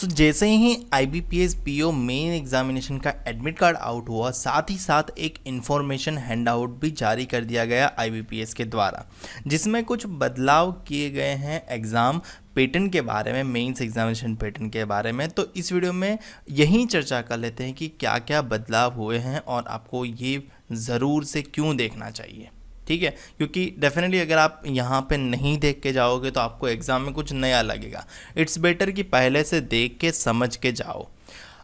जैसे ही IBPS PO main examination का admit card out हुआ, साथ ही साथ एक इन्फॉर्मेशन हैंड आउट भी जारी कर दिया गया IBPS के द्वारा, जिसमें कुछ बदलाव किए गए हैं एग्ज़ाम पैटर्न के बारे में, मेंस एग्जामिनेशन पैटर्न के बारे में। तो इस वीडियो में यही चर्चा कर लेते हैं कि क्या क्या बदलाव हुए हैं और आपको ये ज़रूर से क्यों देखना चाहिए। ठीक है, क्योंकि डेफिनेटली अगर आप यहाँ पे नहीं देख के जाओगे तो आपको एग्ज़ाम में कुछ नया लगेगा। इट्स बेटर कि पहले से देख के समझ के जाओ।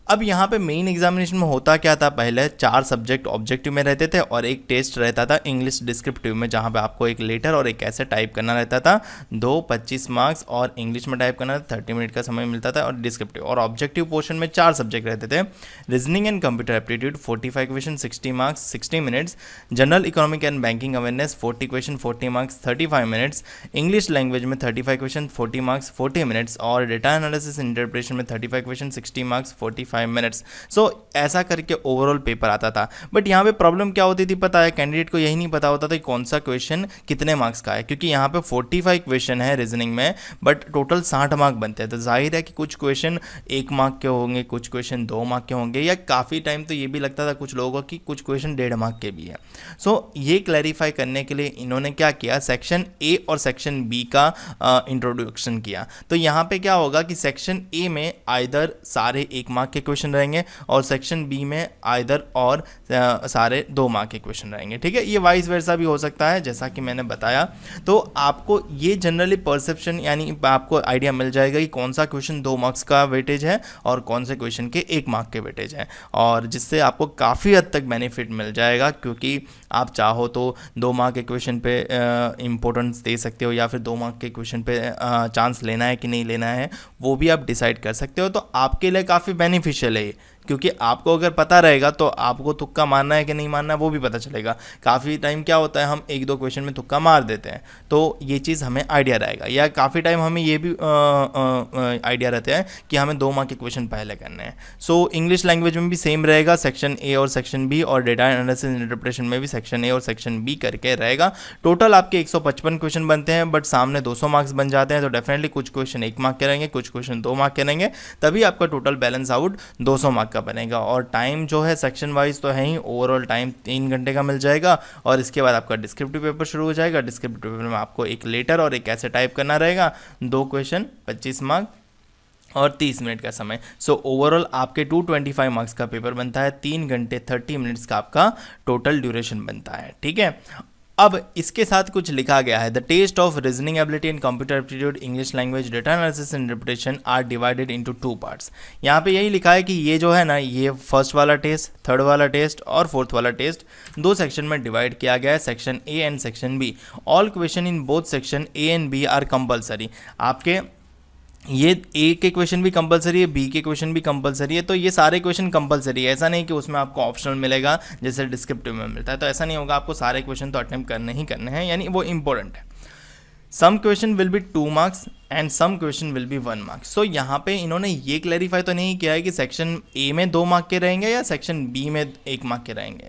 अब यहाँ पे मेन एग्जामिनेशन में होता क्या था, पहले 4 सब्जेक्ट ऑब्जेक्टिव में रहते थे और एक टेस्ट रहता था इंग्लिश डिस्क्रिप्टिव में, जहाँ पे आपको एक लेटर और एक ऐसे टाइप करना रहता था। 25 मार्क्स और इंग्लिश में टाइप करना 30 मिनट का समय मिलता था। और डिस्क्रिप्टिव और ऑब्जेक्टिव पोर्शन में 4 सब्जेक्ट रहते थे। Reasoning and computer aptitude 45 question 60 marks 60 minutes. General economic and banking awareness 40 question 40 marks 35 minutes. English language में 35 क्वेश्चन 40 मार्क्स 40 मिनट्स। और डेटा एनालिसिस इंटरप्रिटेशन में 35 क्वेश्चन 60 मार्क्स 45 मिनट्स। सो ऐसा करके ओवरऑल पेपर आता था। बट यहाँ पे प्रॉब्लम क्या होती थी पता है, कैंडिडेट को यही नहीं पता होता था कि कौन सा क्वेश्चन कितने मार्क्स का है, क्योंकि यहाँ पे 45 क्वेश्चन है रीजनिंग में, बट टोटल 60 मार्क बनते हैं। तो जाहिर है कि कुछ क्वेश्चन 1 मार्क के होंगे, कुछ क्वेश्चन 2 मार्क के होंगे, या काफ़ी टाइम तो ये भी लगता था कुछ लोगों को कि कुछ क्वेश्चन 1.5 मार्क के भी है। सो ये क्लैरिफाई करने के लिए इन्होंने क्या किया, सेक्शन ए और सेक्शन बी का इंट्रोडक्शन किया। तो यहाँ पे क्या होगा कि सेक्शन ए में आइदर सारे 1 मार्क के क्वेश्चन रहेंगे और सेक्शन बी में आइदर और सारे 2 मार्क के क्वेश्चन रहेंगे। ठीक है, ये वाइस वर्सा भी हो सकता है जैसा कि मैंने बताया। तो आपको ये जनरली परसेप्शन यानी आपको आइडिया मिल जाएगा कि कौन सा क्वेश्चन 2 मार्क्स का वेटेज है और कौन से क्वेश्चन के 1 मार्क के वेटेज है, और जिससे आपको काफ़ी हद तक बेनिफिट मिल जाएगा। क्योंकि आप चाहो तो 2 मार्क के क्वेश्चन पे इम्पोर्टेंस दे सकते हो, या फिर 2 मार्क के क्वेश्चन पे चांस लेना है कि नहीं लेना है वो भी आप डिसाइड कर सकते हो। तो आपके लिए काफ़ी बेनिफिशियल है, क्योंकि आपको अगर पता रहेगा तो आपको तुक्का मारना है कि नहीं मारना है वो भी पता चलेगा। काफ़ी टाइम क्या होता है, हम 1-2 क्वेश्चन में तुक्का मार देते हैं, तो ये चीज़ हमें आइडिया रहेगा। या काफ़ी टाइम हमें ये भी आइडिया रहता है कि हमें 2 मार्क के क्वेश्चन पहले करने हैं। सो इंग्लिश लैंग्वेज में भी सेम रहेगा, सेक्शन ए और सेक्शन बी, और डेटा एनालिसिस इंटरप्रिटेशन में भी सेक्शन ए और सेक्शन बी करके रहेगा। टोटल आपके 155 क्वेश्चन बनते हैं, बट सामने 200 मार्क्स बन जाते हैं। तो डेफिनेटली कुछ क्वेश्चन 1 मार्क के रहेंगे, कुछ क्वेश्चन 2 मार्क के रहेंगे, तभी आपका टोटल बैलेंस आउट 200 मार्क का बनेगा। और टाइम जो है सेक्शन वाइज तो है ही, ओवरऑल टाइम 3 घंटे का मिल जाएगा। और इसके बाद आपका डिस्क्रिप्टिव पेपर शुरू हो जाएगा। डिस्क्रिप्टिव पेपर में आपको एक लेटर और एक ऐसे टाइप करना रहेगा। 2 क्वेश्चन 25 मार्क और 30 मिनट का समय। सो ओवरऑल आपके 225 मार्क्स का पेपर बनता है। 3 घंटे 30 मिनट्स का आपका टोटल ड्यूरेशन बनता है। ठीक है, अब इसके साथ कुछ लिखा गया है, the test of reasoning ability and computer aptitude English language data analysis and interpretation are divided into 2 parts. यहाँ पे यही लिखा है कि ये जो है ना, ये फर्स्ट वाला टेस्ट, थर्ड वाला टेस्ट और फोर्थ वाला टेस्ट 2 सेक्शन में डिवाइड किया गया है, section A and section B. All question in both section A and B are compulsory. आपके ये ए के क्वेश्चन भी कंपलसरी है, बी के क्वेश्चन भी कंपलसरी है। तो ये सारे क्वेश्चन कंपलसरी है, ऐसा नहीं कि उसमें आपको ऑप्शनल मिलेगा जैसे डिस्क्रिप्टिव में मिलता है। तो ऐसा नहीं होगा, आपको सारे क्वेश्चन तो अटेम्प्ट करने ही करने हैं, यानी वो इंपॉर्टेंट है। Some question will be 2 marks and some question will be 1 marks. So यहाँ पे इन्होंने ये क्लैरिफाई तो नहीं किया है कि सेक्शन ए में 2 मार्क के रहेंगे या सेक्शन बी में 1 मार्क के रहेंगे,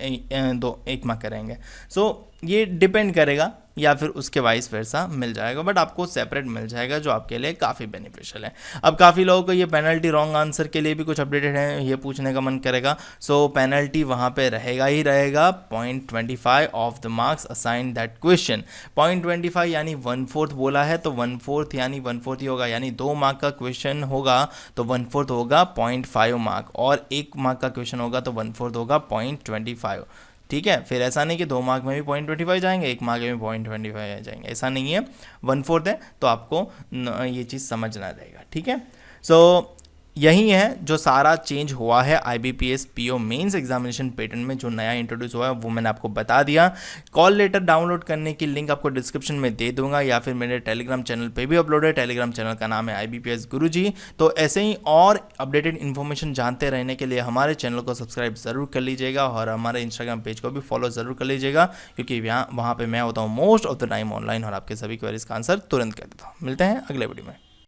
1 मार्क के रहेंगे। सो ये डिपेंड करेगा, या फिर उसके वाइस वर्सा मिल जाएगा, बट आपको सेपरेट मिल जाएगा, जो आपके लिए काफ़ी बेनिफिशियल है। अब काफ़ी लोगों को ये पेनल्टी रॉन्ग आंसर के लिए भी कुछ अपडेटेड है, ये पूछने का मन करेगा। सो पेनल्टी वहाँ पे रहेगा ही रहेगा, 0.25 of the marks assign that question. 0.25 यानी 1/4 बोला है, तो 1/4 यानी 1/4 ही होगा, यानी 2 मार्क का क्वेश्चन होगा तो 1/4 होगा 0.5 मार्क, और 1 मार्क का क्वेश्चन होगा तो 1/4 होगा 0.25। ठीक है, फिर ऐसा नहीं कि 2 मार्क में भी 0.25 जाएंगे, 1 मार्क में भी 0.25 जाएंगे, ऐसा नहीं है। 1/4 है, तो आपको ये चीज़ समझना रहेगा। ठीक है, सो यही है जो सारा चेंज हुआ है IBPS PO mains examination pattern में, जो नया इंट्रोड्यूस हुआ है वो मैंने आपको बता दिया। कॉल लेटर डाउनलोड करने की लिंक आपको डिस्क्रिप्शन में दे दूंगा, या फिर मेरे टेलीग्राम चैनल पे भी अपलोड है। टेलीग्राम चैनल का नाम है IBPS गुरुजी। तो ऐसे ही और अपडेटेड इन्फॉर्मेशन जानते रहने के लिए हमारे चैनल को सब्सक्राइब ज़रूर कर लीजिएगा, और हमारे इंस्टाग्राम पेज को भी फॉलो ज़रूर कर लीजिएगा, क्योंकि वहाँ पर मैं होता हूँ most of the time online और आपके सभी क्वेरीज का आंसर तुरंत कर देता हूँ। मिलते हैं अगले वीडियो में।